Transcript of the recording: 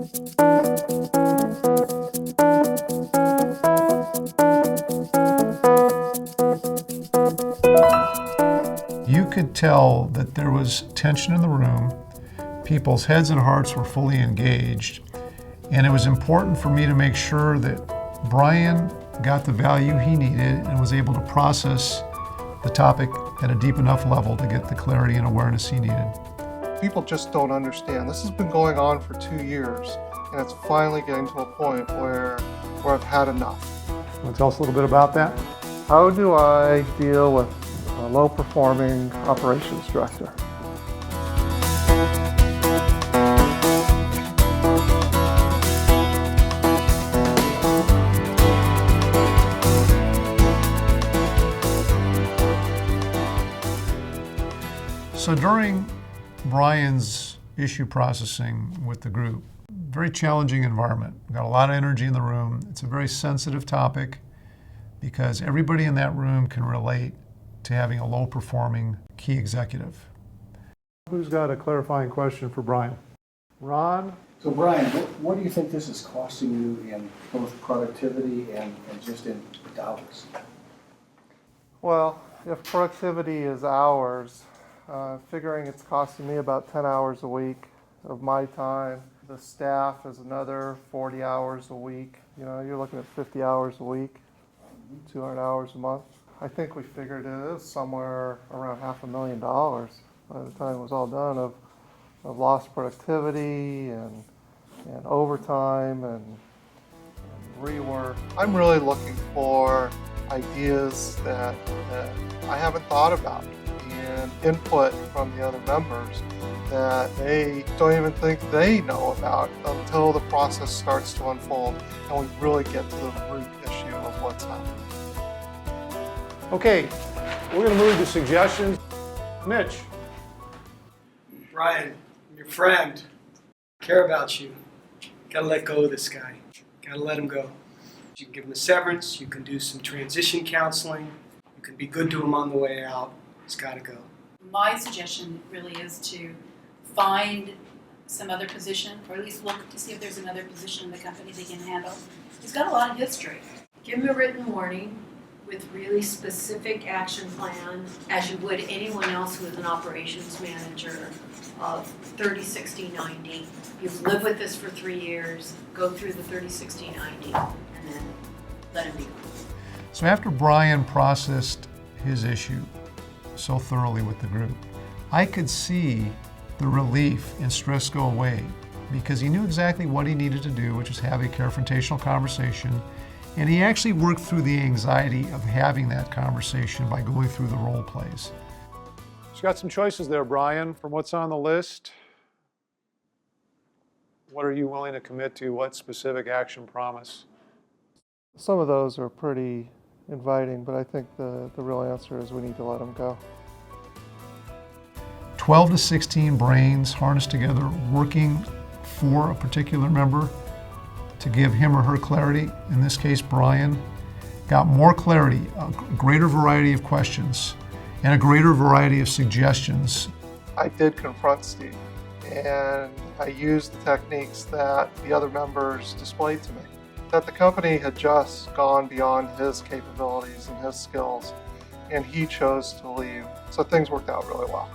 You could tell that there was tension in the room. People's heads and hearts were fully engaged. And it was important for me to make sure that Brian got the value he needed and was able to process the topic at a deep enough level to get the clarity and awareness he needed. People just don't understand. This has been going on for 2 years, and it's finally getting to a point where I've had enough. Want to tell us a little bit about that? How do I deal with a low-performing operations director? So during Brian's issue processing with the group, very challenging environment. We've got a lot of energy in the room. It's a very sensitive topic because everybody in that room can relate to having a low-performing key executive. Who's got a clarifying question for Brian? Ron? So Brian, what do you think this is costing you in both productivity and just in dollars? Well, if productivity is hours, figuring it's costing me about 10 hours a week of my time. The staff is another 40 hours a week. You know, you're looking at 50 hours a week, 200 hours a month. I think we figured it is somewhere around $500,000 by the time it was all done of lost productivity and overtime and rework. I'm really looking for ideas that I haven't thought about and input from the other members that they don't even think they know about until the process starts to unfold and we really get to the root issue of what's happening. Okay, we're going to move to suggestions. Mitch. Brian, I'm your friend. I care about you. Gotta let go of this guy. Gotta let him go. You can give him a severance, you can do some transition counseling, you can be good to him on the way out. It's gotta go. My suggestion really is to find some other position, or at least look to see if there's another position in the company they can handle. He's got a lot of history. Give him a written warning with really specific action plan, as you would anyone else who is an operations manager of 30, 60, 90. You've lived with this for 3 years, go through the 30, 60, 90, and then let him be gone. So after Brian processed his issue so thoroughly with the group, I could see the relief and stress go away because he knew exactly what he needed to do, which is have a confrontational conversation. And he actually worked through the anxiety of having that conversation by going through the role plays. You've got some choices there, Brian, from what's on the list. What are you willing to commit to? What specific action promise? Some of those are pretty inviting, but I think the real answer is we need to let them go. 12 to 16 brains harnessed together, working for a particular member to give him or her clarity. In this case, Brian got more clarity, a greater variety of questions, and a greater variety of suggestions. I did confront Steve, and I used the techniques that the other members displayed to me. That the company had just gone beyond his capabilities and his skills, and he chose to leave. So things worked out really well.